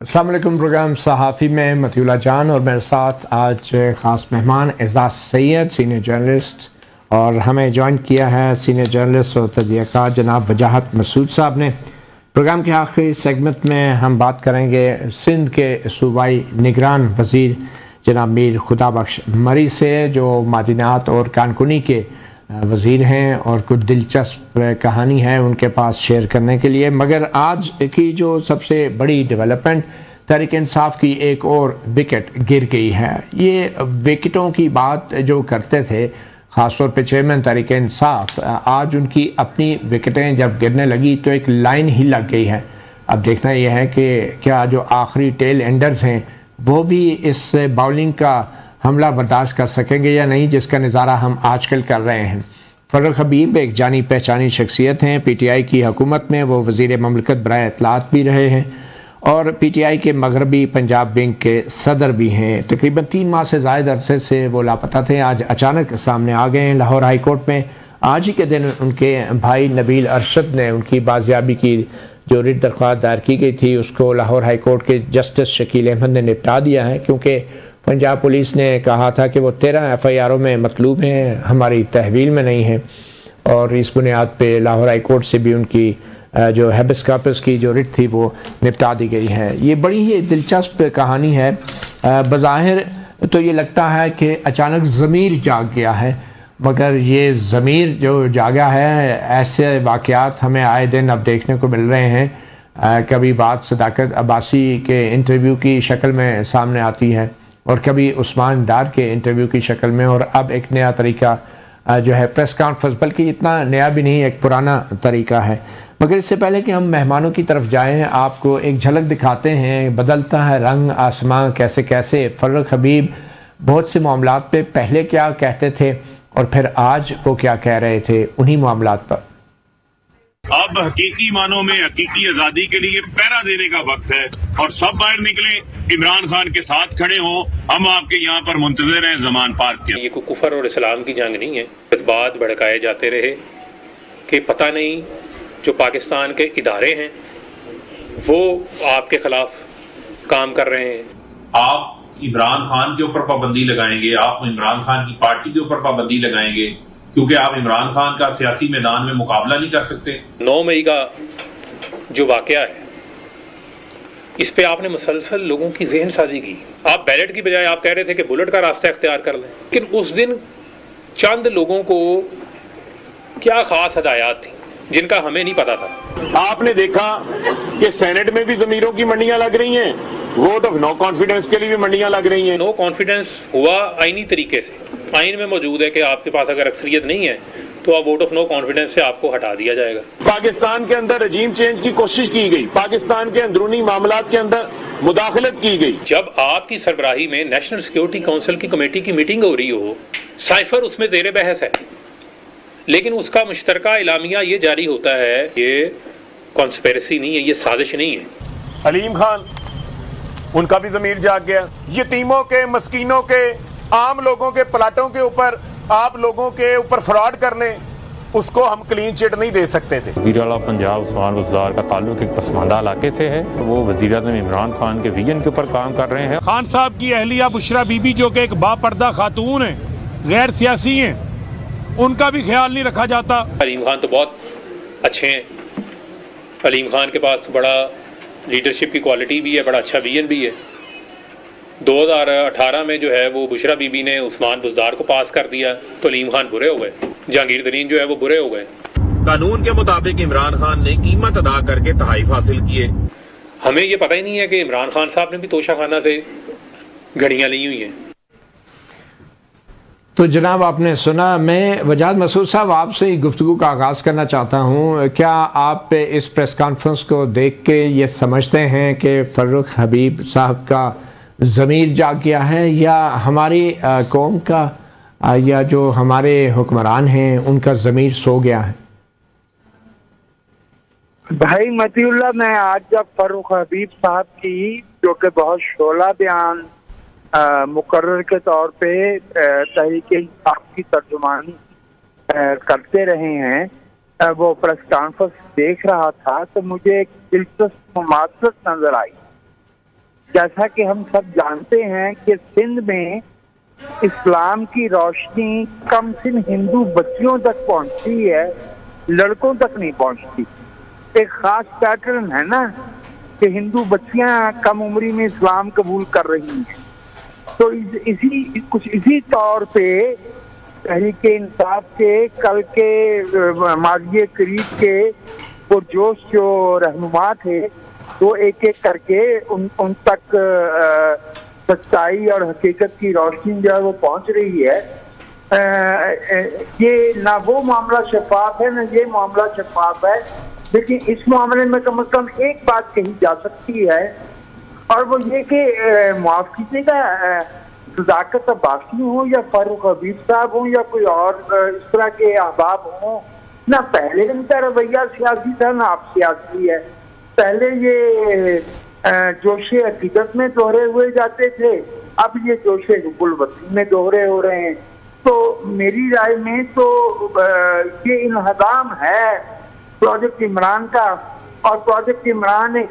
अस्सलाम वालेकुम। प्रोग्राम सहाफ़ी में मतीउल्लाह जान और मेरे साथ आज ख़ास मेहमान एजाज़ सैयद, सीनियर जर्नलिस्ट, और हमें ज्वाइन किया है सीनियर जर्नलिस्ट और तजज़ियाकार जनाब वजाहत मसूद साहब ने। प्रोग्राम के आखिरी सेगमेंट में हम बात करेंगे सिंध के सूबाई निगरान वज़ीर जनाब मीर खुदाबख्श मरी से, जो मादिनात और कानकुनी के वज़ीर हैं और कुछ दिलचस्प कहानी है उनके पास शेयर करने के लिए। मगर आज की जो सबसे बड़ी डेवलपमेंट, तहरीक इंसाफ की एक और विकेट गिर गई है। ये विकेटों की बात जो करते थे ख़ासतौर पे चेयरमैन तहरीक इंसाफ, आज उनकी अपनी विकेटें जब गिरने लगी तो एक लाइन ही लग गई है। अब देखना यह है कि क्या जो आखिरी टेल एंडर्स हैं वो भी इस बाउलिंग का हमला बर्दाश्त कर सकेंगे या नहीं, जिसका नज़ारा हम आजकल कर रहे हैं। फ़र्रुख हबीब एक जानी पहचानी शख्सियत हैं। PTI की हुकूमत में वो वज़ीर ममलकत बराए इत्तलात भी रहे हैं और PTI के मगरबी पंजाब विंग के सदर भी हैं। तकरीबन 3 माह से ज़ायद अरसे से वो लापता थे। आज अचानक सामने आ गए हैं। लाहौर हाई कोर्ट में आज ही के दिन उनके भाई नबील अरशद ने उनकी बाजियाबी की जो रिट दरख्वास्त दायर की गई थी उसको लाहौर हाई कोर्ट के जस्टिस शकील अहमद ने निपटा दिया है, क्योंकि पंजाब पुलिस ने कहा था कि वो 13 FIRों में मतलूब हैं, हमारी तहवील में नहीं है। और इस बुनियाद पे लाहौर हाई कोर्ट से भी उनकी जो हैबिस कॉर्पस की जो रिट थी वो निपटा दी गई है। ये बड़ी ही दिलचस्प कहानी है। बज़ाहिर तो ये लगता है कि अचानक ज़मीर जाग गया है, मगर ये ज़मीर जो जागा है, ऐसे वाक़यात हमें आए दिन अब देखने को मिल रहे हैं। कभी बात सदाकत अब्बासी के इंटरव्यू की शक्ल में सामने आती है और कभी उस्मान डार के इंटरव्यू की शक्ल में, और अब एक नया तरीका जो है प्रेस कॉन्फ्रेंस, बल्कि इतना नया भी नहीं, एक पुराना तरीका है। मगर इससे पहले कि हम मेहमानों की तरफ जाएं, आपको एक झलक दिखाते हैं। बदलता है रंग आसमां कैसे कैसे। फ़र्रुख हबीब बहुत से मामलात पे पहले क्या कहते थे और फिर आज वो क्या कह रहे थे उन्हीं मामलात पर। अब हकीकी मानों में हकीकी आजादी के लिए पहरा देने का वक्त है और सब बाहर निकले, इमरान खान के साथ खड़े हों। हम आपके यहाँ पर मुंतज़िर हैं ज़मान पार्क के। ये कोई कुफर और इस्लाम की जंग नहीं है। जज्बात भड़काए जाते रहे कि पता नहीं जो पाकिस्तान के इदारे हैं वो आपके खिलाफ काम कर रहे हैं। आप इमरान खान के ऊपर पाबंदी लगाएंगे, आप इमरान खान की पार्टी के ऊपर पाबंदी लगाएंगे, क्योंकि आप इमरान खान का सियासी मैदान में मुकाबला नहीं कर सकते। 9 मई का जो वाकया है, इस पे आपने मुसलसल लोगों की ज़हन साजी की। आप बैलेट की बजाय आप कह रहे थे कि बुलेट का रास्ता इख्तियार कर लें, लेकिन उस दिन चंद लोगों को क्या खास हदायत थी जिनका हमें नहीं पता था। आपने देखा कि सेनेट में भी ज़मीरों की मंडियां लग रही हैं, वोट ऑफ नो कॉन्फिडेंस के लिए भी मंडियां लग रही हैं। नो कॉन्फिडेंस हुआ आईनी तरीके से, आइन में मौजूद है कि आपके पास अगर अक्सरियत नहीं है तो आप वोट ऑफ नो कॉन्फिडेंस से आपको हटा दिया जाएगा। पाकिस्तान के अंदर रजीम चेंज की कोशिश की गई, पाकिस्तान के अंदरूनी मामलात के अंदर मुदाखलत की गई। जब आपकी सरबराही में नेशनल सिक्योरिटी काउंसिल की कमेटी की मीटिंग हो रही हो, साइफर उसमें ज़ेर बहस है, लेकिन उसका मुश्तरका इलामिया ये जारी होता है, ये कॉन्स्पिरेसी नहीं है, ये साजिश नहीं है। अलीम खान, उनका भी ज़मीर जाग गया। यतीमों के, मस्कीनों के, आम लोगों के प्लाटों के ऊपर आप लोगों के ऊपर फ्रॉड करने, उसको हम क्लीन चिट नहीं दे सकते थे। वज़ीर आला पंजाब उस्मान बुज़दार का ताल्लुक एक पसमानदा इलाके से है। वो वज़ीर आज़म इमरान खान के विजन के ऊपर काम कर रहे हैं। खान साहब की अहलिया बुशरा बीबी, जो कि एक बापर्दा खातून है, गैर सियासी हैं, उनका भी ख्याल नहीं रखा जाता। अलीम खान तो बहुत अच्छे हैं। अलीम खान के पास तो बड़ा लीडरशिप की क्वालिटी भी है, बड़ा अच्छा विजन भी है। 2018 में जो है वो बुशरा बीबी ने उस्मान बुज़दार को पास कर दिया तो अलीम खान बुरे हो गए, जहांगीर तरीन जो है वो बुरे हो गए। कानून के मुताबिक इमरान खान ने कीमत अदा करके तहाइफ हासिल किए। हमें ये पता ही नहीं है कि इमरान खान साहब ने भी तोशाखाना से घड़ियां ली हुई हैं। तो जनाब आपने सुना। मैं वजाहत मसूद साहब आपसे गुफ्तगू का आगाज़ करना चाहता हूँ। क्या आप इस प्रेस कॉन्फ्रेंस को देख के ये समझते हैं कि फ़र्रुख हबीब साहब का ज़मीर जाग गया है, या हमारी कौम का या जो हमारे हुक्मरान हैं उनका ज़मीर सो गया है? भाई मतीउल्लाह, मैं आज जब फ़र्रुख हबीब साहब की, जो कि बहुत शोला बयान मुकर्रर के तौर पे तहरीक इंसाफ की तर्जुमानी करते रहे हैं, वो प्रेस कॉन्फ्रेंस देख रहा था तो मुझे एक दिलचस्प मुमासरत नजर आई। जैसा कि हम सब जानते हैं कि सिंध में इस्लाम की रोशनी कम सिन हिंदू बच्चियों तक पहुंचती है, लड़कों तक नहीं पहुंचती। एक खास पैटर्न है ना कि हिंदू बच्चियां कम उम्री में इस्लाम कबूल कर रही हैं। तो इसी तौर पे तहरीक इंसाफ के कल के माजिए करीब के वो जोश जो रहनुमा थे, वो एक एक करके उन तक सच्चाई और हकीकत की रोशनी जो है वो पहुंच रही है। ये ना वो मामला शफाफ है ना ये मामला शफाफ है, लेकिन इस मामले में कम से कम एक बात कही जा सकती है, और वो ये कि माफ कीजिएगा, सदाकत अब्बासी हो या फारूक हबीब साहब हो या कोई और इस तरह के अहबाब हो, ना पहले इनका रवैया सियासी था ना अब सियासी है। पहले ये जोशे अकीदत में दोहरे हुए जाते थे, अब ये जोशे हुब्बुल वतन में दोहरे हो रहे हैं। तो मेरी राय में तो ये इन्हदाम है प्रोजेक्ट इमरान का, और प्रोजेक्ट इमरान एक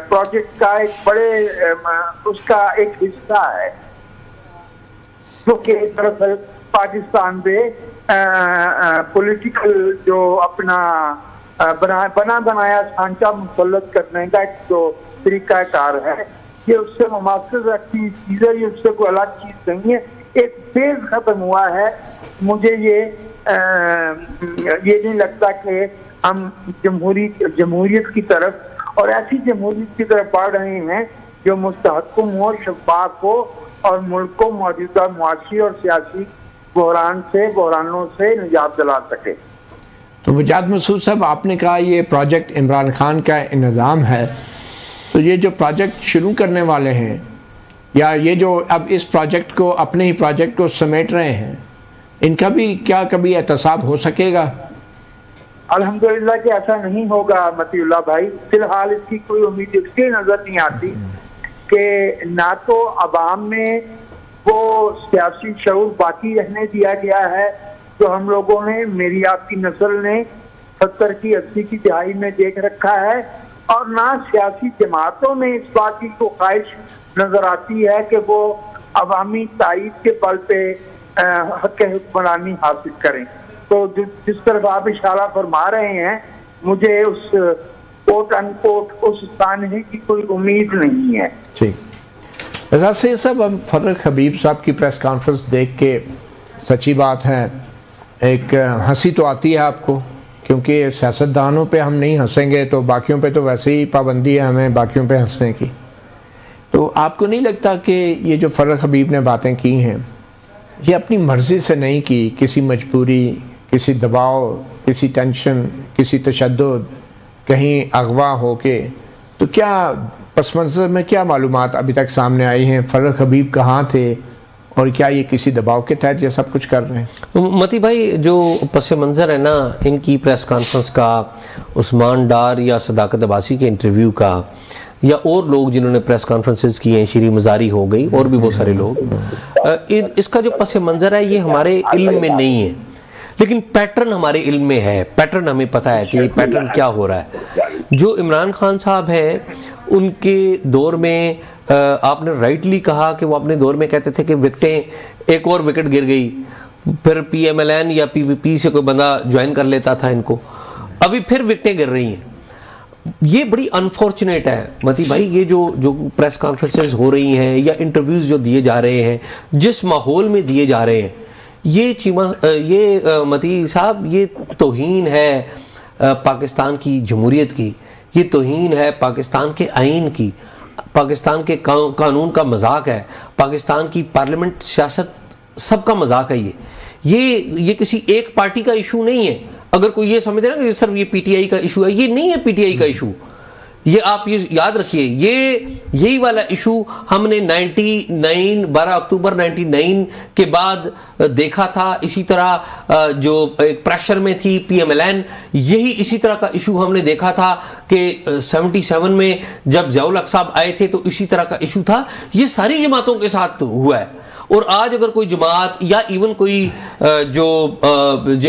प्रोजेक्ट का एक बड़े उसका एक हिस्सा है, जो कि दरअसल पाकिस्तान में पॉलिटिकल जो अपना बना बनाया ढांचा मुसल्लत करने का एक जो तरीकाकार है, ये उससे मुमासिल रखती चीज है, ये उससे कोई अलग चीज नहीं है। एक फेज खत्म हुआ है। मुझे ये नहीं लगता कि हम जमहूरियत की तरफ और ऐसी जमहूरियत की तरफ बढ़ रहे हैं जो मुस्तहकम हो, शफाफ हो और मुल्क को मौजूदा मुआशी और सियासी बहरानों से निजात दिला सके। तो वजाद मसूद साहब, आपने कहा ये प्रोजेक्ट इमरान खान का इंतज़ाम है, तो ये जो प्रोजेक्ट शुरू करने वाले हैं या ये जो अब इस प्रोजेक्ट को अपने ही प्रोजेक्ट को समेट रहे हैं, इनका भी क्या कभी एहतसाब हो सकेगा? अल्हम्दुलिल्लाह कि ऐसा नहीं होगा मतीउल्लाह भाई। फिलहाल इसकी कोई उम्मीद इसलिए नजर नहीं आती कि ना तो अवाम में वो सियासी शऊर बाकी रहने दिया गया है जो हम लोगों ने, मेरी आपकी नस्ल ने 70 की 80 की दिहाई में देख रखा है, और ना सियासी जमातों में इस बात की को ख्वाहिश नजर आती है कि वो अवामी ताईद के बल पे हक हुक्मरानी हासिल करें। तो जिस तरफ आप इशारा फरमा रहे हैं, मुझे उस कोट अनकोट उस स्थान की कोई उम्मीद नहीं है। ठीक, वैसा से सब हम फारूक हबीब साहब की प्रेस कॉन्फ्रेंस देख के सच्ची बात है एक हंसी तो आती है आपको, क्योंकि सियासतदानों पे हम नहीं हंसेंगे तो बाकियों पे तो वैसे ही पाबंदी है हमें बाकियों पे हंसने की। तो आपको नहीं लगता कि ये जो फारूक हबीब ने बातें की हैं ये अपनी मर्ज़ी से नहीं की, किसी मजबूरी, किसी दबाव, किसी टेंशन, किसी तशद्दुद, कहीं अगवा हो के? तो क्या पस मंज़र में क्या मालूमात अभी तक सामने आई हैं? फारूक हबीब कहाँ थे और क्या ये किसी दबाव के तहत ये सब कुछ कर रहे हैं? मती भाई, जो पस मंज़र है ना इनकी प्रेस कॉन्फ्रेंस का, उस्मान डार या सदाकत अब्बासी के इंटरव्यू का, या और लोग जिन्होंने प्रेस कॉन्फ्रेंसेस की हैं, शीरी मज़ारी हो गई और भी बहुत सारे लोग, इसका जो पस मंज़र है ये हमारे इल्म में नहीं है, लेकिन पैटर्न हमारे इल्म में है। पैटर्न हमें पता है कि ये पैटर्न क्या हो रहा है। जो इमरान खान साहब हैं उनके दौर में आपने राइटली कहा कि वो अपने दौर में कहते थे कि विकेटें, एक और विकेट गिर गई, फिर PMLN या PPP से कोई बंदा ज्वाइन कर लेता था इनको, अभी फिर विकेटें गिर रही हैं। ये बड़ी अनफॉर्चुनेट है मती भाई, ये जो प्रेस कॉन्फ्रेंसेस हो रही हैं या इंटरव्यूज जो दिए जा रहे हैं, जिस माहौल में दिए जा रहे हैं, ये मती साहब ये तौहीन है पाकिस्तान की जमहूरियत की, ये तौहीन है पाकिस्तान के आइन की, पाकिस्तान के कानून का मजाक है, पाकिस्तान की पार्लियामेंट सियासत सबका मजाक है। ये किसी एक पार्टी का इशू नहीं है। अगर कोई ये समझे ना कि सिर्फ ये PTI का इशू है, ये नहीं है PTI का इशू। ये आप ये याद रखिए, यही वाला इशू हमने 12 अक्टूबर 99 के बाद देखा था। इसी तरह जो एक प्रेशर में थी PMLN, यही इसी तरह का इशू हमने देखा था कि 77 में जब ज़ियाउल हक साहब आए थे तो इसी तरह का इशू था। ये सारी जमातों के साथ हुआ है और आज अगर कोई जमात या इवन कोई जो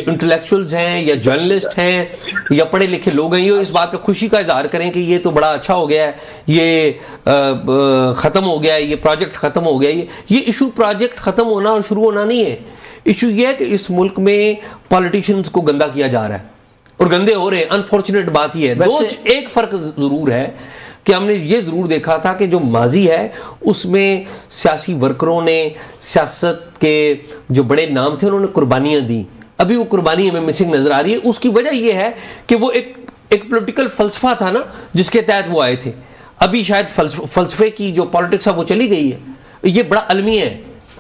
इंटेलेक्चुअल्स हैं या जर्नलिस्ट हैं या पढ़े लिखे लोग हैं, ये इस बात पे खुशी का इजहार करें कि ये तो बड़ा अच्छा हो गया है, ये ख़त्म हो गया है, ये प्रोजेक्ट ख़त्म हो गया है, ये इशू प्रोजेक्ट ख़त्म होना और शुरू होना नहीं है। इशू ये है कि इस मुल्क में पॉलिटिशियंस को गंदा किया जा रहा है और गंदे हो रहे हैं। अनफॉर्चुनेट बात यह है। एक फ़र्क ज़रूर है कि हमने ये ज़रूर देखा था कि जो माजी है उसमें सियासी वर्करों ने, सियासत के जो बड़े नाम थे, उन्होंने कुर्बानियाँ दी। अभी वो कुर्बानी हमें मिसिंग नज़र आ रही है। उसकी वजह यह है कि वो एक पॉलिटिकल फ़लसफ़ा था ना जिसके तहत वो आए थे। अभी शायद फ़लसफ़े की जो पॉलिटिक्स है वो चली गई है। ये बड़ा अलमी है,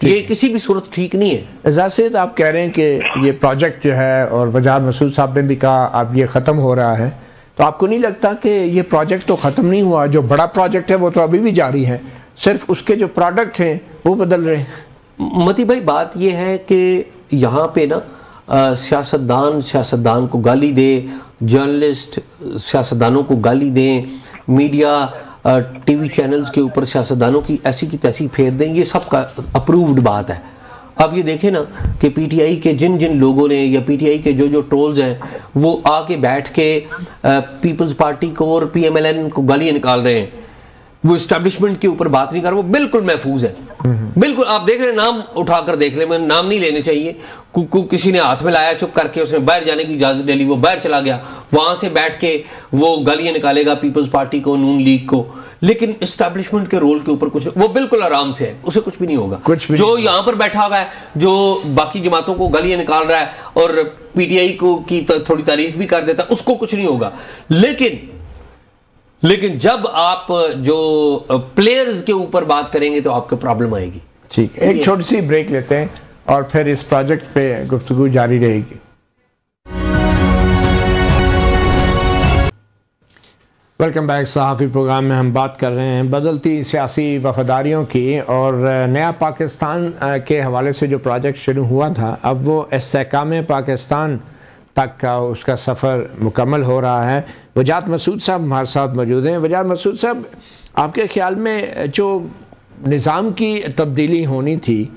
ये किसी भी सूरत ठीक नहीं है। एजाज सैयद, आप कह रहे हैं कि ये प्रोजेक्ट जो है, और वजाहत मसूद साहब ने भी कहा अब ये ख़त्म हो रहा है, तो आपको नहीं लगता कि ये प्रोजेक्ट तो ख़त्म नहीं हुआ? जो बड़ा प्रोजेक्ट है वो तो अभी भी जारी है, सिर्फ उसके जो प्रोडक्ट हैं वो बदल रहे हैं। मती भाई, बात ये है कि यहाँ पे ना सियासतदान को गाली दे, जर्नलिस्ट सियासतदानों को गाली दें, मीडिया टीवी चैनल्स के ऊपर सियासतदानों की ऐसी की तैसी फेर दें, ये सबका अप्रूव्ड बात है। अब ये देखें ना कि पीटीआई के जिन लोगों ने या पीटीआई के जो ट्रोल्स हैं वो आके बैठ के पीपल्स पार्टी को और पीएमएलएन को गालियाँ निकाल रहे हैं। वो इस्टेब्लिशमेंट के ऊपर बात नहीं कर रहे, वो बिल्कुल महफूज है। बिल्कुल आप देख रहे हैं, नाम उठाकर देख ले, मैं नाम नहीं लेने चाहिए। किसी ने हाथ में लाया, चुप करके उसने बाहर जाने की इजाजत ले ली, वो बाहर चला गया, वहां से बैठ के वो गालियां निकालेगा पीपल्स पार्टी को, नून लीग को, लेकिन इस्टेब्लिशमेंट के रोल के ऊपर कुछ, वो बिल्कुल आराम से है, उसे कुछ भी नहीं होगा। कुछ भी जो यहाँ पर बैठा हुआ है, जो बाकी जमातों को गालियां निकाल रहा है और पीटीआई को की थोड़ी तारीफ भी कर देता है, उसको कुछ नहीं होगा। लेकिन जब आप जो प्लेयर्स के ऊपर बात करेंगे तो आपको प्रॉब्लम आएगी। ठीक, एक छोटी सी ब्रेक लेते हैं और फिर इस प्रोजेक्ट पे गुफ्तगू जारी रहेगी। Welcome back. सहाफ़ी प्रोग्राम में हम बात कर रहे हैं बदलती सियासी वफादारियों की, और नया पाकिस्तान के हवाले से जो प्रोजेक्ट शुरू हुआ था, अब वो इस्तेहकाम पाकिस्तान तक का उसका सफ़र मुकम्मल हो रहा है। वजाहत मसूद साहब हमारे साथ मौजूद हैं। वजाहत मसूद साहब, आपके ख्याल में जो निज़ाम की तब्दीली होनी थी,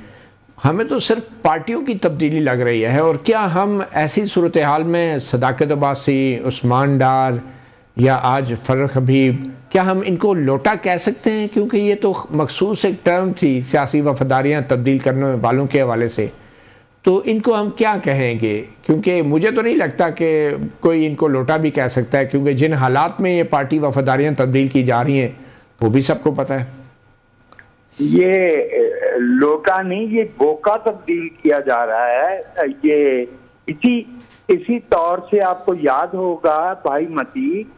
हमें तो सिर्फ पार्टियों की तब्दीली लग रही है, और क्या हम ऐसी सूरत हाल में सदाकत अब्बासी, उस्मान डार या आज फर्रुख हबीब, क्या हम इनको लोटा कह सकते हैं? क्योंकि ये तो मखसूस एक टर्म थी सियासी वफादारियाँ तब्दील करने वालों के हवाले से, तो इनको हम क्या कहेंगे? क्योंकि मुझे तो नहीं लगता कि कोई इनको लोटा भी कह सकता है, क्योंकि जिन हालात में ये पार्टी वफादारियाँ तब्दील की जा रही हैं वो भी सबको पता है। ये लोटा नहीं, ये बोका तब्दील किया जा रहा है। ये इसी तौर से आपको याद होगा भाई मती,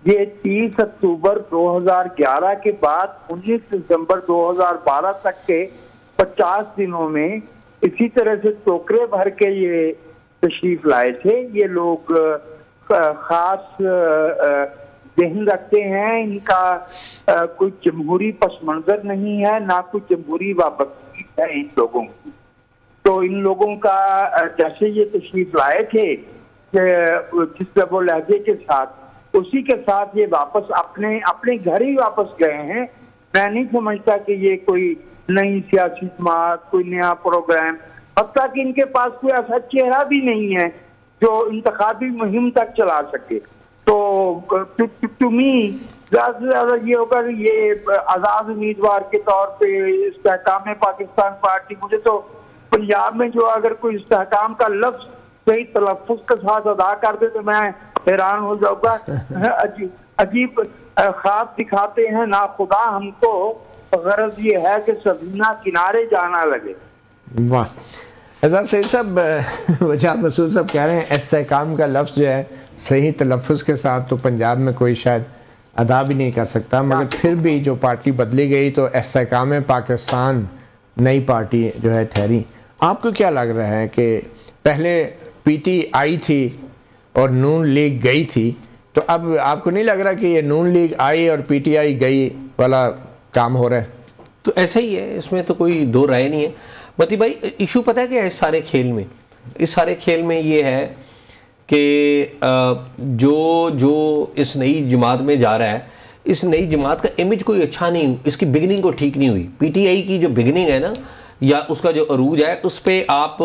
ये 30 अक्टूबर 2011 के बाद 19 दिसंबर 2012 तक के 50 दिनों में इसी तरह से टोकरे भर के ये तशरीफ लाए थे। ये लोग खास जहन रखते हैं, इनका कोई जमहूरी पस मंजर नहीं है, ना कोई जमहूरी वाबस्तगी है इन लोगों की। तो इन लोगों का जैसे ये तशरीफ लाए थे जिस वो लहजे के साथ, उसी के साथ ये वापस अपने घर ही वापस गए हैं। मैं नहीं समझता कि ये कोई नई सियासी जमात, कोई नया प्रोग्राम, अब तक इनके पास कोई ऐसा चेहरा भी नहीं है जो इंतखाबी मुहिम तक चला सके। तो तुम्ही ज्यादा से ज्यादा ये होगा कि ये आजाद उम्मीदवार के तौर पे इस्तेहकाम पाकिस्तान पार्टी, मुझे तो पंजाब में जो अगर कोई इस्तेहकाम का लफ्ज सही तलफ्फुज के साथ अदा कर दे तो मैं हैरान हो जाऊंगा। अजीब ख्वाब दिखाते हैं ना खुदा हमको, गरज ये है कि सफीना किनारे जाना लगे। वाह, एजाज सैयद साहब, वजाहत मसूद साहब कह रहे हैं इस्तेहकाम का लफ्ज़ जो है सही तलफ़्फ़ुज़ के साथ तो पंजाब में कोई शायद अदा भी नहीं कर सकता, मगर फिर भी जो पार्टी बदली गई तो इस्तेहकाम पाकिस्तान नई पार्टी जो है ठहरी। आपको क्या लग रहा है कि पहले पीटीआई थी और नून लीग गई थी, तो अब आपको नहीं लग रहा कि ये नून लीग आई और पीटीआई गई वाला काम हो रहा है? तो ऐसा ही है, इसमें तो कोई दो राय नहीं है। मती भाई, इशू पता है क्या है इस सारे खेल में ये है कि जो इस नई जमात में जा रहा है, इस नई जमात का इमेज कोई अच्छा नहीं, इसकी बिगनिंग को ठीक नहीं हुई। पीटीआई की जो बिगनिंग है ना, या उसका जो अरूज है उस पर आप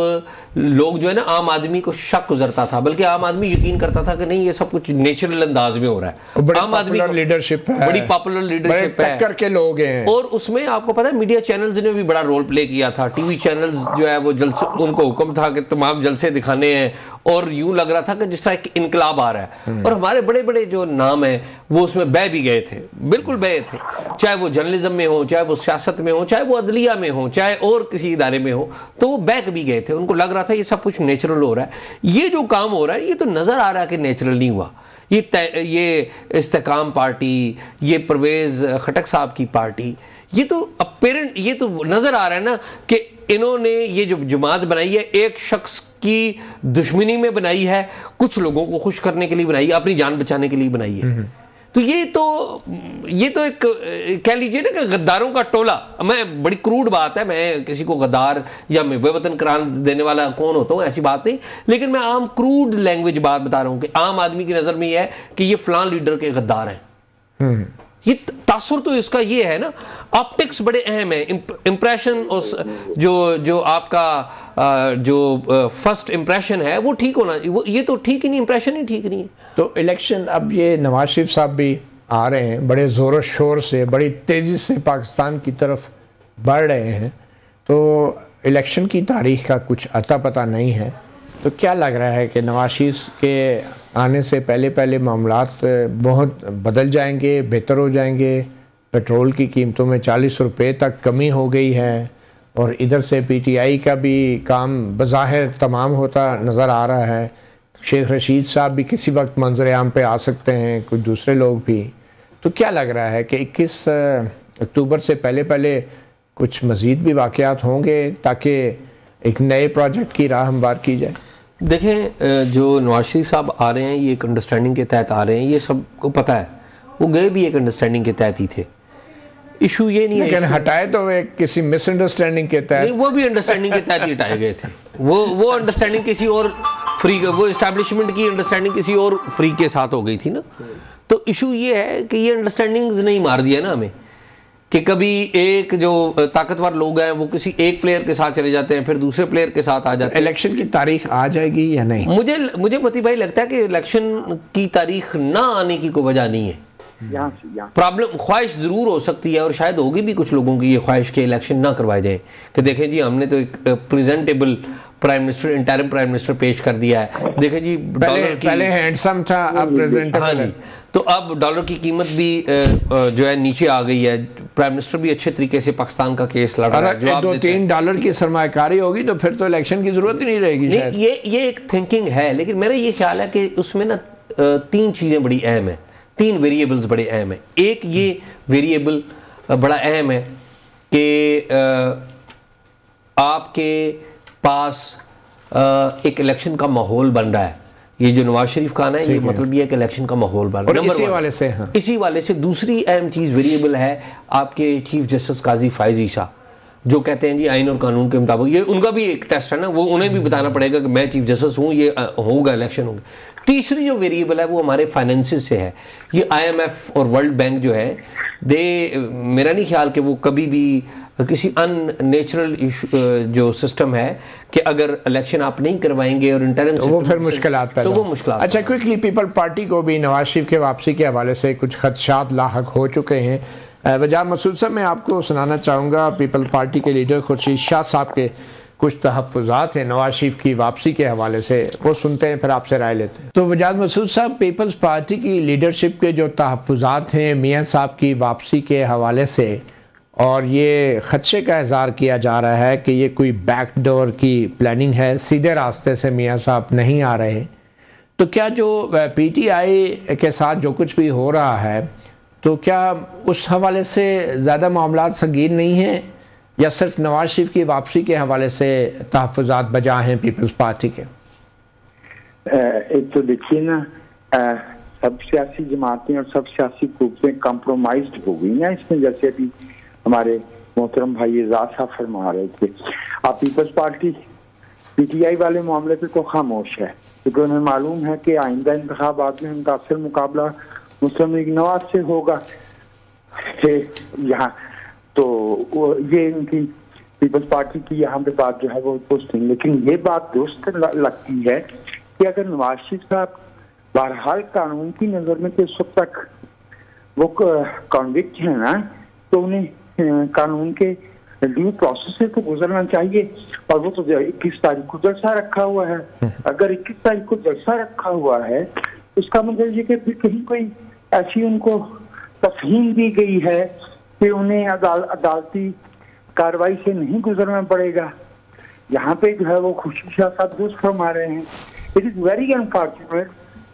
लोग जो है ना, आम आदमी को शक गुजरता था, बल्कि आम आदमी यकीन करता था कि नहीं ये सब कुछ नेचुरल अंदाज में हो रहा है। आम आदमी लीडरशिप है, बड़ी पॉपुलर लीडरशिप है, टक्कर के लोग हैं। और उसमें आपको पता है मीडिया चैनल्स ने भी बड़ा रोल प्ले किया था। टीवी चैनल्स जो है वो जलसे, उनको हुक्म था कि तमाम जलसे दिखाने हैं, और यूं लग रहा था कि जिस तरह एक इनकलाब आ रहा है। और हमारे बड़े बड़े जो नाम हैं वो उसमें बह भी गए थे, बिल्कुल बहे थे, चाहे वो जर्नलिज्म में हो, चाहे वो सियासत में हो, चाहे वो अदलिया में हो, चाहे और किसी इदारे में हो, तो वो बैक भी गए थे। उनको लग रहा था ये सब कुछ नेचुरल हो रहा है। ये जो काम हो रहा है ये तो नजर आ रहा है कि नेचुरल नहीं हुआ। ये इस्तेकाम पार्टी, ये परवेज खटक साहब की पार्टी, ये तो अपेरेंट, ये तो नजर आ रहा है ना कि इन्होंने ये जो जमात बनाई है एक शख्स की दुश्मनी में बनाई है, कुछ लोगों को खुश करने के लिए बनाई है, अपनी जान बचाने के लिए बनाई है। तो ये तो एक कह लीजिए ना कि गद्दारों का टोला। मैं बड़ी क्रूड बात है, मैं किसी को गद्दार या बेवतन करार देने वाला कौन होता हूँ, ऐसी बात नहीं, लेकिन मैं आम क्रूड लैंग्वेज बात बता रहा हूँ कि आम आदमी की नजर में यह है कि ये फलां लीडर के गद्दार हैं। ये तासुर तो इसका ये है ना, ऑप्टिक्स बड़े अहम है, इंप्रेशन, उस जो आपका जो फर्स्ट इंप्रेशन है वो ठीक होना, वो ये तो ठीक ही नहीं, इंप्रेशन ही ठीक नहीं है। तो इलेक्शन, अब ये नवाज शरीफ साहब भी आ रहे हैं, बड़े ज़ोर शोर से, बड़ी तेज़ी से पाकिस्तान की तरफ बढ़ रहे हैं, तो इलेक्शन की तारीख का कुछ अता पता नहीं है। तो क्या लग रहा है कि नवाज शरीफ के आने से पहले मामलात बहुत बदल जाएंगे, बेहतर हो जाएंगे? पेट्रोल की कीमतों में 40 रुपये तक कमी हो गई है, और इधर से PTI का भी काम बज़ाहिर तमाम होता नज़र आ रहा है। शेख रशीद साहब भी किसी वक्त मंजर आम पे आ सकते हैं, कुछ दूसरे लोग भी। तो क्या लग रहा है कि 21 अक्टूबर से पहले कुछ मज़ीद भी वाक़यात होंगे ताकि एक नए प्रोजेक्ट की राह हमवार की जाए? देखें, जो नवाज शरीफ साहब आ रहे हैं ये एक अंडरस्टैंडिंग के तहत आ रहे हैं, ये सबको पता है। वो गए भी एक अंडरस्टैंडिंग के तहत ही थे। इशू ये नहीं है, हटाए तो वे किसी मिसअंडरस्टैंडिंग के तहत नहीं, वो भी अंडरस्टैंडिंग के तहत ही हटाए गए थे। वो अंडरस्टैंडिंग किसी और फ्री, वो इस्टेब्लिशमेंट की अंडरस्टैंडिंग किसी और फ्री के साथ हो गई थी ना। तो इशू ये है कि ये अंडरस्टैंडिंग्स नहीं मार दिया ना हमें, कि कभी एक जो ताकतवर लोग हैं वो किसी एक प्लेयर के साथ चले जाते हैं, फिर दूसरे प्लेयर के साथ आ जाते हैं। इलेक्शन की तारीख आ जाएगी या नहीं? मुझे मती भाई लगता है कि इलेक्शन की तारीख ना आने की कोई वजह नहीं है। प्रॉब्लम, ख्वाहिश ज़रूर हो सकती है, और शायद होगी भी कुछ लोगों की ये ख्वाहिश के इलेक्शन ना करवाए जाए, कि देखें जी हमने तो एक presentable prime minister, interim prime minister पेश कर दिया है। देखें जी, पहले हैंडसम था, अब प्रेजेंटेबल। हाँ जी, तो अब डॉलर की कीमत भी जो है नीचे आ गई है। प्राइम मिनिस्टर भी अच्छे तरीके से पाकिस्तान का केस लड़ रहा है। $2-3 की सरमाकारी होगी तो फिर तो इलेक्शन की जरूरत ही नहीं रहेगी। ये एक थिंकिंग है, लेकिन मेरा ये ख्याल है कि उसमें ना 3 चीज़ें बड़ी अहम है, 3 वेरिएबल्स बड़े अहम है। एक ये वेरिएबल बड़ा अहम है कि आपके पास एक इलेक्शन का माहौल बन रहा है। ये जो नवाज शरीफ का आना है, ये मतलब ये है कि इलेक्शन का माहौल बन रहा है। इसी वाले से दूसरी अहम चीज़ वेरिएबल है आपके चीफ जस्टिस काजी फायज ईसा, जो कहते हैं जी आइन और कानून के मुताबिक। ये उनका भी एक टेस्ट है ना, वो उन्हें भी बताना पड़ेगा कि मैं चीफ जस्टिस हूँ, ये होगा, इलेक्शन होंगे। तीसरी जो वेरिएबल है वो हमारे फाइनेंसिस से है। ये IMF और वर्ल्ड बैंक जो है, मेरा नहीं ख्याल कि वो कभी भी किसी अननेचुरल जो सिस्टम है कि अगर इलेक्शन आप नहीं करवाएंगे और इंटरनल तो वो फिर मुश्किलात पैदा, तो वो मुश्किलात। अच्छा, क्विकली, पीपल पार्टी को भी नवाज शरीफ के वापसी के हवाले से कुछ खदशात लाहक हो चुके हैं। वजह मसूद साहब, मैं आपको सुनाना चाहूँगा, पीपल पार्टी के लीडर खुर्शीद शाह साहब के कुछ तहफ़्फ़ुज़ात हैं नवाज शरीफ की वापसी के हवाले से, वो सुनते हैं फिर आपसे राय लेते हैं। तो वजाद मसूद साहब, पीपल्स पार्टी की लीडरशिप के जो तहफ़्फ़ुज़ात हैं मियाँ साहब की वापसी के हवाले से, और ये खदशे का इज़हार किया जा रहा है कि ये कोई बैकडोर की प्लानिंग है, सीधे रास्ते से मियाँ साहब नहीं आ रहे, तो क्या जो PTI के साथ जो कुछ भी हो रहा है, तो क्या उस हवाले से ज़्यादा मामलात संगीन नहीं हैं, या सिर्फ नवाज शरीफ की वापसी के हवाले से तहफ़्फ़ुज़ात बजा हैं पीपल्स पार्टी के? एक तो देखिए ना, सब सियासी जमातें और सब सियासी कुव्वतें कॉम्प्रोमाइज्ड हो गई ना इसमें। जैसे अभी हमारे मोहतरम भाई एजाज साहब फरमा रहे थे, आप पीपल्स पार्टी PTI वाले मामले पे तो खामोश है, क्योंकि उन्हें मालूम है कि आइंदा इंतखाबात में उनका असल मुकाबला मुस्लिम लीग नवाज से होगा यहाँ। तो ये इनकी पीपल्स पार्टी की यहाँ पे बात जो है वो पोस्टिंग, लेकिन ये बात दुरुस्त लगती है कि अगर नवाज शरीफ साहब बहरहाल कानून की नजर में तो इस वक्त तक वो कॉन्विक्ट है ना, तो उन्हें कानून के ड्यू प्रोसेस से तो गुजरना चाहिए। और वो तो 21 तारीख को जलसा रखा हुआ है। अगर 21 तारीख को जलसा रखा हुआ है उसका मतलब ये कि फिर कहीं कोई ऐसी उनको तफहीम दी गई है कि उन्हें अदालती कार्रवाई से नहीं गुजरना पड़ेगा। यहाँ पे जो है वो खुशी शाह साहब दुरुस्त फरमा रहे हैं। इट इज वेरी अनफॉर्चुनेट,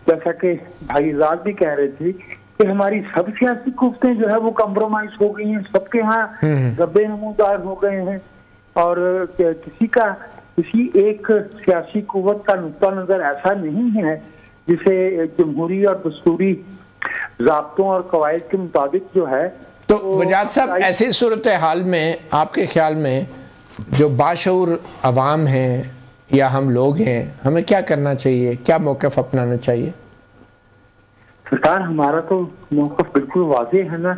जैसा कि भाई आजाद भी कह रहे थे कि हमारी सब सियासी कुफ्तें जो है वो कम्प्रोमाइज हो गई हैं, सबके यहाँ गब्बे नमूदार हो गए हैं और किसी एक सियासी कुव्वत का नुक्ता नजर ऐसा नहीं है जिसे जमहूरी और दस्तूरी ज़ाब्तों और कवायद के मुताबिक जो है। तो वजाद साहब, ऐसी सूरत हाल में आपके ख्याल में जो बाशऊर अवाम हैं या हम लोग हैं, हमें क्या करना चाहिए, क्या मौक़िफ़ अपनाना चाहिए? सरकार, हमारा तो मौक़िफ़ बिल्कुल वाज़ेह है ना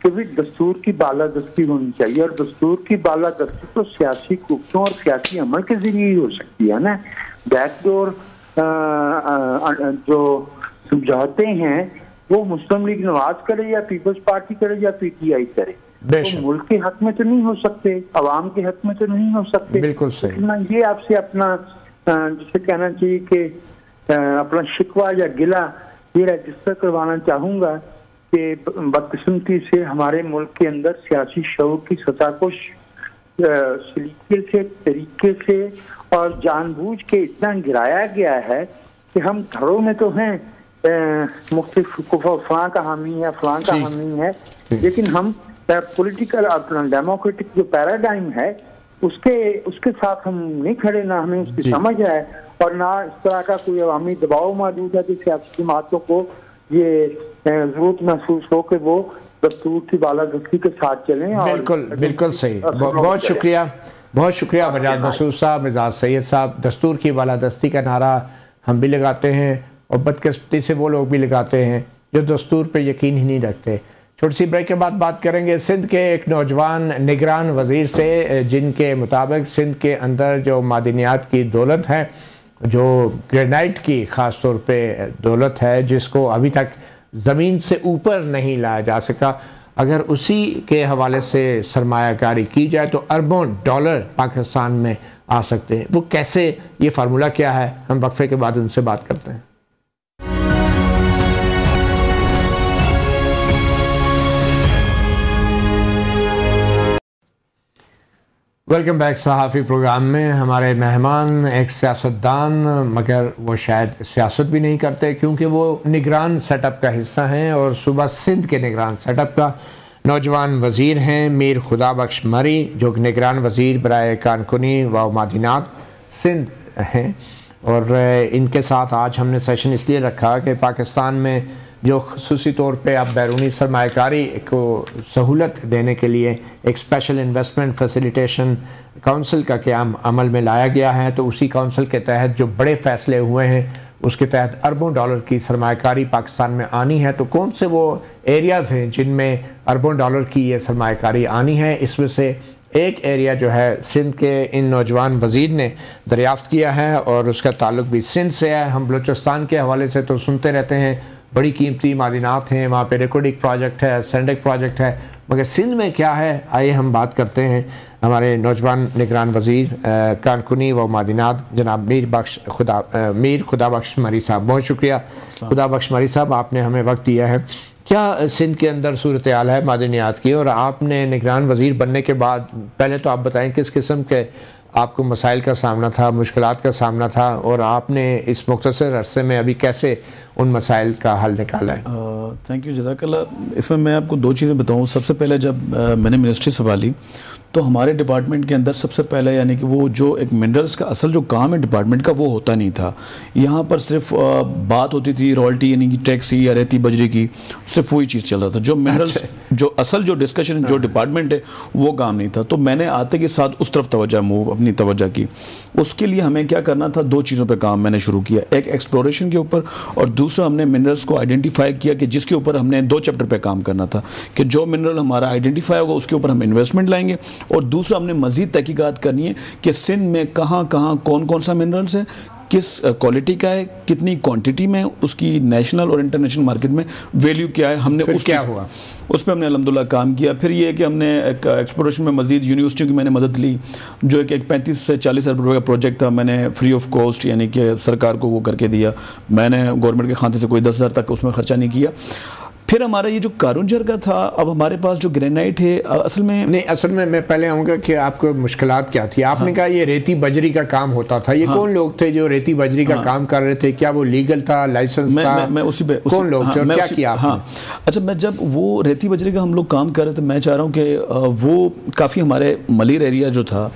कि भी दस्तूर की बालादस्ती होनी चाहिए, और दस्तूर की बालादस्ती तो सियासी कुफ्तों और सियासी अमल के जरिए ही हो सकती है ना। बैकडोर जो समझौते हैं वो मुस्लिम लीग नवाज करे या पीपल्स पार्टी करे या PTI करे, तो मुल्क के हक में तो नहीं हो सकते, अवाम के हक में तो नहीं हो सकते। बिल्कुल सही। मैं ये आपसे अपना जिसे कहना चाहिए कि अपना शिकवा या गिला ये रजिस्टर करवाना चाहूंगा कि बदकिस्मती से हमारे मुल्क के अंदर सियासी शऊर की सतह को सलीके से, तरीके से और जानबूझ के इतना गिराया गया है कि हम घरों में तो हैं मुख्तलिफ फलां का हामी है, फलां का हामी है, लेकिन हम पॉलिटिकल अपना डेमोक्रेटिक जो पैराडाइम है उसके साथ हम नहीं खड़े, ना हमें उसकी समझ है और ना इस तरह का कोई अवामी दबाव मौजूद है कि सियासी जमातों को ये जरूरत महसूस हो कि वो दस्तूर की बालादस्ती के साथ चलें। बिल्कुल बिल्कुल सही। बहुत शुक्रिया वजाद मसूद साहब, मिजाज सैयद साहब। दस्तूर की बालादस्ती का नारा हम भी लगाते हैं और बदकिस्मती से वो लोग भी लगाते हैं जो दस्तूर पर यकीन ही नहीं रखते। छोटी सी ब्रेक के बाद बात करेंगे सिंध के एक नौजवान निगरान वज़ीर से, जिनके मुताबिक सिंध के अंदर जो मादनियात की दौलत है, जो ग्रेनाइट की ख़ास तौर पे दौलत है, जिसको अभी तक ज़मीन से ऊपर नहीं लाया जा सका, अगर उसी के हवाले से सरमायाकारी की जाए तो अरबों डॉलर पाकिस्तान में आ सकते हैं। वो कैसे, ये फार्मूला क्या है, हम वक्फे के बाद उनसे बात करते हैं। Welcome back. सहाफ़ी प्रोग्राम में हमारे मेहमान एक सियासतदान, मगर वो शायद सियासत भी नहीं करते क्योंकि वो निगरान सेटअप का हिस्सा हैं और सूबा सिंध के निगरान सेटअप का नौजवान वज़ीर हैं मीर खुदाबख्श मरी, जो निगरान वज़ीर बराए कानकुनी व मादिनात सिंध हैं। और इनके साथ आज हमने सेशन इसलिए रखा कि पाकिस्तान में जो ख़ुसूसी तौर पे अब बैरूनी सरमायाकारी को सहूलत देने के लिए एक स्पेशल इन्वेस्टमेंट फैसिलिटेशन काउंसिल का क़याम अमल में लाया गया है, तो उसी काउंसिल के तहत जो बड़े फ़ैसले हुए हैं उसके तहत अरबों डॉलर की सरमायाकारी पाकिस्तान में आनी है। तो कौन से वो एरियाज़ हैं जिनमें अरबों डॉलर की ये सरमायाकारी आनी है, इसमें से एक एरिया जो है सिंध के इन नौजवान वज़ीर ने दरियाफ़्त किया है और उसका ताल्लुक़ भी सिंध से है। हम बलूचिस्तान के हवाले से तो सुनते रहते हैं, बड़ी कीमती मादिनात हैं वहाँ पे, रिकॉर्डिक प्रोजेक्ट है, सेंडिक प्रोजेक्ट है, मगर सिंध में क्या है, आइए हम बात करते हैं हमारे नौजवान निगरान वज़ीर कानकुनी व मादिनात जनाब मीर खुदाबख्श मरी साहब। बहुत शुक्रिया खुदाबख्श मरी साहब, आपने हमें वक्त दिया है। क्या सिंध के अंदर सूरत हाल है मादनियात की, और आपने निगरान वज़ीर बनने के बाद पहले तो आप बताएं किस किस्म के आपको मसाइल का सामना था, मुश्किलात का सामना था, और आपने इस मुख्तसर अरसे में अभी कैसे उन मसाइल का हल निकाला है? थैंक यू जज़ाकल्लाह। इसमें मैं आपको दो चीज़ें बताऊँ। सबसे पहले जब मैंने मिनिस्ट्री संभाली तो हमारे डिपार्टमेंट के अंदर सबसे पहले यानी कि वो जो एक मिनरल्स का असल जो काम है डिपार्टमेंट का वो होता नहीं था। यहाँ पर सिर्फ बात होती थी रॉयल्टी यानी कि टैक्स या रेती बजरी की, सिर्फ वही चीज़ चल रहा था। जो मिनरल्स जो असल जो डिस्कशन जो डिपार्टमेंट है वो काम नहीं था। तो मैंने आते के साथ उस तरफ अपनी तवज्जो की। उसके लिए हमें क्या करना था, दो चीज़ों पर काम मैंने शुरू किया, एक एक्सप्लोरेशन के ऊपर और दूसरा हमने मिनरल्स को आइडेंटिफाई किया कि जिसके ऊपर हमने 2 चैप्टर पे काम करना था कि जो मिनरल हमारा आइडेंटिफाई होगा उसके ऊपर हम इन्वेस्टमेंट लाएंगे, और दूसरा हमने मजीद तहकीकात करनी है कि सिंध में कहाँ कहाँ कौन कौन सा मिनरल्स है, किस क्वालिटी का है, कितनी क्वांटिटी में, उसकी नेशनल और इंटरनेशनल मार्केट में वैल्यू क्या है। हमने उस क्या हुआ उस पर हमने अल्हम्दुलिल्लाह काम किया। फिर ये कि हमने एक एक्सप्लोरेशन में मजीद यूनिवर्सिटियों की मैंने मदद ली, जो एक 35 से 40 हज़ार रुपये का प्रोजेक्ट था, मैंने फ्री ऑफ कॉस्ट यानी कि सरकार को वो करके दिया। मैंने गवर्नमेंट के खाते से कोई 10,000 तक उसमें खर्चा नहीं किया। फिर हमारा ये जो कारूंजर का था, अब हमारे पास जो ग्रेनाइट है असल में मैं पहले आऊँगा कि आपको मुश्किलात क्या थी। आपने कहा ये रेती बजरी का काम होता था, ये कौन लोग थे जो रेती बजरी का काम कर रहे थे? क्या वो लीगल था, लाइसेंस था? मैं उसी पे कौन लोग थे और क्या किया आपने? अच्छा, मैं जब वो रेती बजरी का हम लोग काम कर रहे थे, मैं चाह रहा हूँ कि वो काफ़ी हमारे मलिर एरिया जो था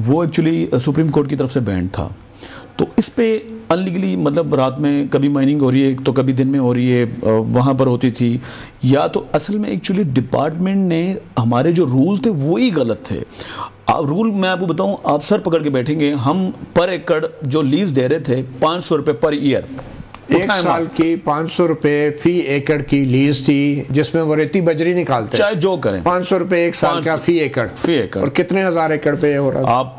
वो एक्चुअली सुप्रीम कोर्ट की तरफ से बैंड था, तो इस पे अनलीगली मतलब रात में कभी माइनिंग हो रही है तो कभी दिन में हो रही है, वहाँ पर होती थी। या तो असल में एक्चुअली डिपार्टमेंट ने हमारे जो रूल थे वो ही गलत थे। रूल मैं आपको बताऊं, आप सर पकड़ के बैठेंगे, हम पर एकड़ जो लीज दे रहे थे 500 रुपये पर ईयर, 1 साल की 500 रुपये फी एकड़ की लीज थी, जिसमें वो रेती बजरी निकालते, चाहे जो करें, 500 रुपये 1 साल का फी एकड़। और कितने हज़ार एकड़ पे हो रहा है? आप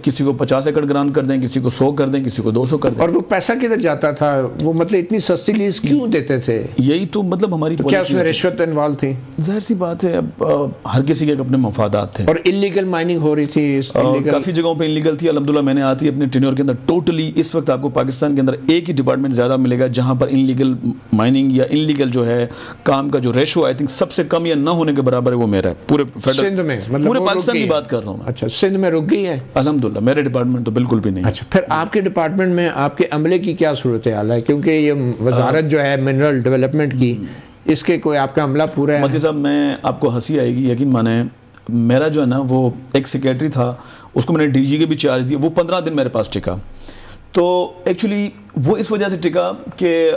किसी को 50 एकड़ ग्रांट कर दें, किसी को 100 कर दें, किसी को 200 कर दें। और वो पैसा किधर जाता था? वो मतलब इतनी सस्ती लीज क्यों देते थे? यही तो मतलब हमारी क्या उसमें रिश्वत इन्वॉल्व थी? जाहिर सी बात है, अब हर किसी के अपने मफादात थे। और इलीगल माइनिंग हो रही थी, काफ़ी जगहों पर इलीगल थी। अल्हम्दुलिल्लाह मैंने आती अपने टेन्योर के अंदर टोटली, इस वक्त आपको पाकिस्तान के अंदर एक ही डिपार्टमेंट ज़्यादा मिलेगा जहां पर इनलीगल माइनिंग या इनलीगल जो है काम का जो रेशो आई थिंक सबसे कम या ना होने के बराबर है, वो मेरा है पूरे सिंध में, मतलब पूरे पाकिस्तान की बात कर रहा हूं। अच्छा, सिंध में रुक गई है? अल्हम्दुलिल्लाह मेरे डिपार्टमेंट तो बिल्कुल भी नहीं। अच्छा, फिर आपके डिपार्टमेंट में आपके अमले की क्या सूरत हाल है? क्योंकि ये वजारत जो है मिनरल डेवलपमेंट की, इसके कोई आपका अमला पूरा है? मोदी साहब, मैं आपको हंसी आएगी, यकीन माने, मेरा जो है ना वो एक सेक्रेटरी था, उसको मैंने डीजी के भी चार्ज दिया, वो 15 दिन मेरे पास टिका। तो एक्चुअली वो इस वजह से टिका कि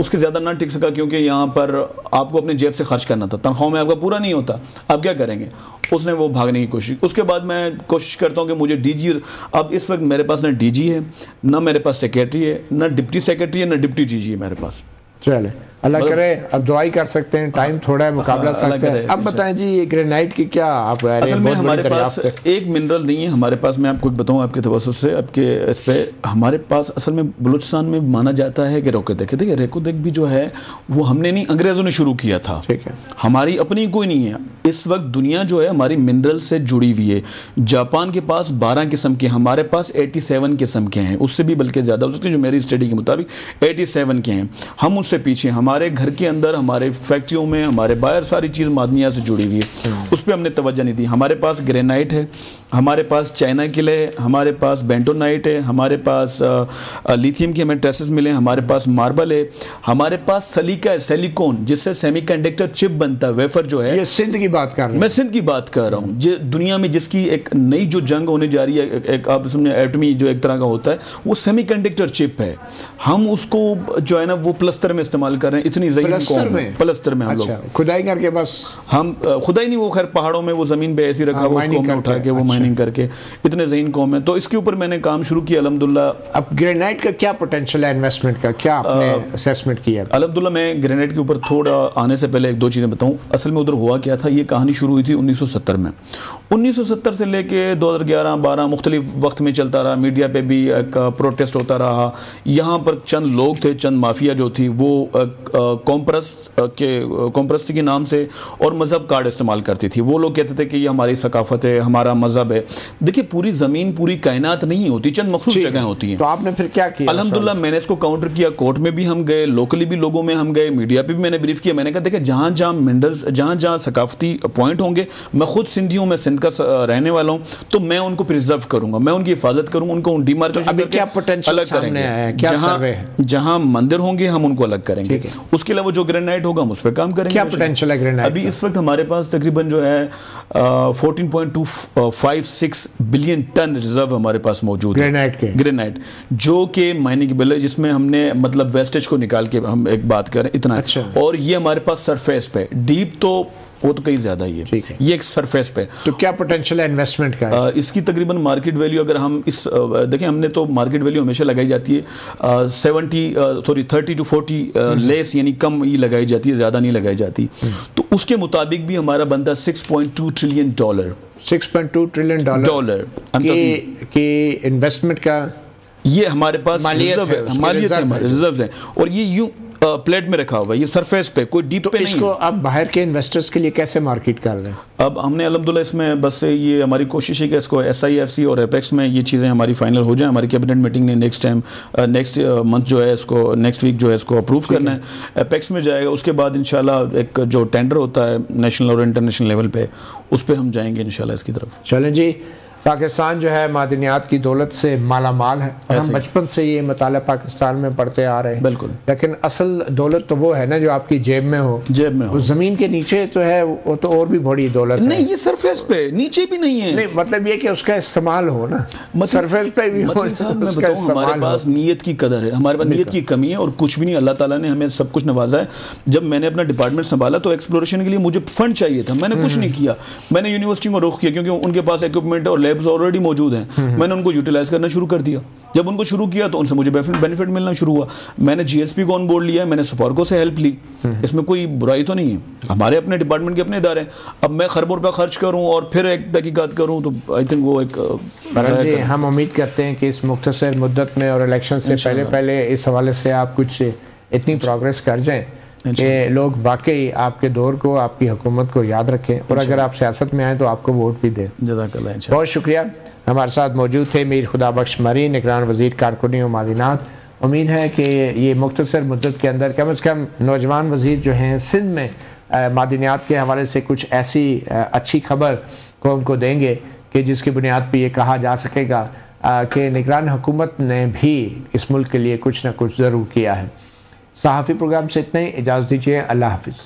उसके ज़्यादा ना टिक सका, क्योंकि यहाँ पर आपको अपने जेब से खर्च करना था, तनख्वाह में आपका पूरा नहीं होता, आप क्या करेंगे? उसने वो भागने की कोशिश। उसके बाद मैं कोशिश करता हूँ कि मुझे डीजी, अब इस वक्त मेरे पास ना डीजी है, ना मेरे पास सेक्रेटरी है, ना डिप्टी सेक्रेटरी है, ना डिप्टी डीजी है मेरे पास। चले, अल्लाह करे। अब दुआई कर सकते हैं, टाइम थोड़ा है, मुकाबला सकते हैं। अब बताएं जी, ये ग्रेनाइट की क्या आप? असल में हमारे पास एक मिनरल नहीं है हमारे पास, मैं आपको बताऊं आपके तवज्जुह से, आपके इस पे हमारे पास असल में बलूचिस्तान में माना जाता है कि रेकोदेक, देखिए रेकोदेक भी जो है वो हमने नहीं, अंग्रेजों ने शुरू किया था, ठीक है, हमारी अपनी कोई नहीं है। इस वक्त दुनिया जो है हमारी मिनरल से जुड़ी हुई है। जापान के पास 12 किस्म के, हमारे पास 87 किस्म के हैं, उससे भी बल्कि ज़्यादा, उसकी जो मेरी स्टडी के मुताबिक 87 के हैं। हम उससे पीछे, हमारे घर के अंदर, हमारे फैक्ट्रियों में, हमारे बाहर सारी चीज़ मादनिया से जुड़ी हुई है, उस पर हमने तवज्जो नहीं दी। हमारे पास ग्रेनाइट है, हमारे पास चाइना किले है, हमारे पास बेंटोनाइट है, हमारे पास लिथियम के हमें ट्रेसेस मिले, हमारे पास मार्बल है, हमारे पास सलीका है, सिलिकॉन, जिससे सेमीकंडक्टर चिप बनता है, वेफर जो है। ये सिंध की बात कर रहा हूँ मैं, सिंध की बात कर रहा हूँ। दुनिया में जिसकी एक नई जो जंग होने जा रही है, एक आप समझे एटमी जो एक तरह का होता है, वो सेमीकंडक्टर चिप है। हम उसको जो है ना वो प्लस्तर में इस्तेमाल कर रहे हैं। इतनी प्लस्तर में हम लोग खुदाई करके, बस हम खुदाई नहीं, वो खैर पहाड़ों में वो जमीन पे ऐसी रखा हुआ, उसको हमने उठा के वो माइनिंग करके, इतने ज़हीन कौम है। तो इसके ऊपर मैंने काम शुरू किया अल्हम्दुलिल्लाह। अब ग्रेनाइट का क्या पोटेंशियल है इन्वेस्टमेंट का, क्या आपने असेसमेंट किया? अल्हम्दुलिल्लाह मैं ग्रेनाइट के ऊपर थोड़ा आने से पहले 1-2 चीज़ें बताऊँ। असल में उधर हुआ क्या था, ये कहानी शुरू हुई थी 1970 में। 1970 से लेके 2011-12 मुख्तलिफ वक्त में चलता रहा, मीडिया पे भी एक प्रोटेस्ट होता रहा। यहाँ पर चंद लोग थे, चंद माफिया जो थी, वो कॉम्प्रस के नाम से और मज़हब कार्ड इस्तेमाल करती थी। वो लोग कहते थे कि ये हमारी सकाफत है, हमारा मज़हब है। देखिए, पूरी ज़मीन, पूरी कायनात नहीं होती, चंद मखसूस जगह होती हैं। तो आपने फिर क्या किया? अल्हम्दुलिल्लाह मैंने इसको काउंटर किया, कोर्ट में भी हम गए, लोकली भी लोगों में हम गए, मीडिया पे भी मैंने ब्रीफ किया। मैंने कहा देखिए, जहाँ जहाँ मिनरल्स, जहाँ जहाँ सकाफती पॉइंट होंगे, मैं खुद सिंधी हूँ, मैं सिंध का रहने वाला हूँ, तो मैं उनको प्रिजर्व करूँगा, मैं उनकी हिफाजत करूँगा, उनको डिमार्केशन अलग करेंगे। जहाँ मंदिर होंगे हम उनको अलग करेंगे। उसके अलावा जो ग्रेनाइट होगा हम उस पर काम करेंगे। क्या पोटेंशियल है ग्रेनाइट? अभी इस वक्त हमारे पास तकरीबन जो है 14.256 बिलियन टन रिजर्व हमारे पास मौजूद है ग्रेनाइट, जो कि माइनिंगेबल है, जिसमें हमने मतलब वेस्टेज को निकाल के हम एक बात करें इतना। अच्छा। और ये हमारे पास सरफेस पे, डीप तो वो तो कहीं ज़्यादा ही है, ये एक सरफेस पे। तो क्या पोटेंशियल है इन्वेस्टमेंट का? इसकी तकरीबन मार्केट वैल्यू अगर हम इस देखें, हमने तो मार्केट वैल्यू हमेशा लगाई जाती है 30 to 40 लेस, यानी कम ही लगाई जाती है, ज़्यादा नहीं लगाई जाती। तो उसके मुताबिक भी हमारा बनता 6.2 ट्रिलियन डॉलर। 6.2 ट्रिलियन डॉलर की इन्वेस्टमेंट का ये हमारे पास रिजर्व है, और ये यूं प्लेट में रखा हुआ है, ये सरफेस पे, कोई डीप पे नहीं। इसको आप बाहर के इन्वेस्टर्स के लिए कैसे मार्केट कर रहे हैं? अब हमने अल्हम्दुलिल्लाह इसमें बस ये हमारी कोशिश है कि इसको SIFC और एपेक्स में ये चीज़ें हमारी फाइनल हो जाएं। हमारी कैबिनेट मीटिंग ने नेक्स्ट मंथ जो है इसको, नेक्स्ट वीक जो है इसको अप्रूव करना है, एपेक्स में जाएगा। उसके बाद इंशाल्लाह एक जो टेंडर होता है नेशनल और इंटरनेशनल लेवल पे, उस पर हम जाएंगे इंशाल्लाह इसकी तरफ। चलें जी, पाकिस्तान जो है मादनियात की दौलत से माला माल है, और हम बचपन से ये मताला पाकिस्तान में पढ़ते आ रहे हैं। बिल्कुल। लेकिन असल दौलत तो वो है ना जो आपकी जेब में हो। उस ज़मीन के नीचे तो है, वो तो और भी बड़ी दौलत है। नहीं, ये सरफेस पे, नीचे भी नहीं है। नहीं, मतलब ये कि उसका इस्तेमाल हो ना, सरफेस पे भी हो। हमारे पास नीयत की कदर है, हमारे पास नीयत की कमी है, और कुछ भी नहीं। अल्लाह ताला ने हमें सब कुछ नवाजा है। जब मैंने अपना डिपार्टमेंट संभाला तो एक्सप्लोरेशन के लिए मुझे फंड चाहिए था, मैंने कुछ नहीं किया। मैंने यूनिवर्सिटी को रुख किया, क्योंकि उनके पास इक्विपमेंट और लैब्स ऑलरेडी मौजूद हैं। मैंने उनको यूटिलाइज करना शुरू कर दिया। जब उनको शुरू किया तो उनसे मुझे बेनिफिट मिलना शुरू हुआ। मैंने GSP को ऑन बोर्ड लिया, मैंने सुपार्को से हेल्प ली। इसमें कोई बुराई तो नहीं है, हमारे अपने डिपार्टमेंट के अपने इदारे हैं। अब मैं खरबों रुपया खर्च करूं और फिर एक तहकीकात करूं, तो आई थिंक वो एक जी, हम उम्मीद करते हैं कि इस मुख्तसर मुद्दत में और इलेक्शन से पहले इस हवाले से आप कुछ इतनी प्रोग्रेस कर जाएं कि लोग वाकई आपके दौर को, आपकी हुकूमत को याद रखें, और अगर आप सियासत में आए तो आपको वोट भी दें। जज़ाकल्लाह। बहुत शुक्रिया। हमारे साथ मौजूद थे मीर खुदाबख्श मरी, निगरान वज़ीर कारकुनी और मादिनात। उम्मीद है कि ये मुख्तसर मुद्दत के अंदर कम से कम नौजवान वज़ीर जो हैं सिंध में मादिनियात के हवाले से कुछ ऐसी अच्छी खबर कौम को देंगे कि जिसकी बुनियाद पर यह कहा जा सकेगा कि निगरान हुकूमत ने भी इस मुल्क के लिए कुछ ना कुछ ज़रूर किया है। सहाफ़ी प्रोग्राम से इतना ही, इजाज़त दीजिए। अल्लाह हाफ़िज़।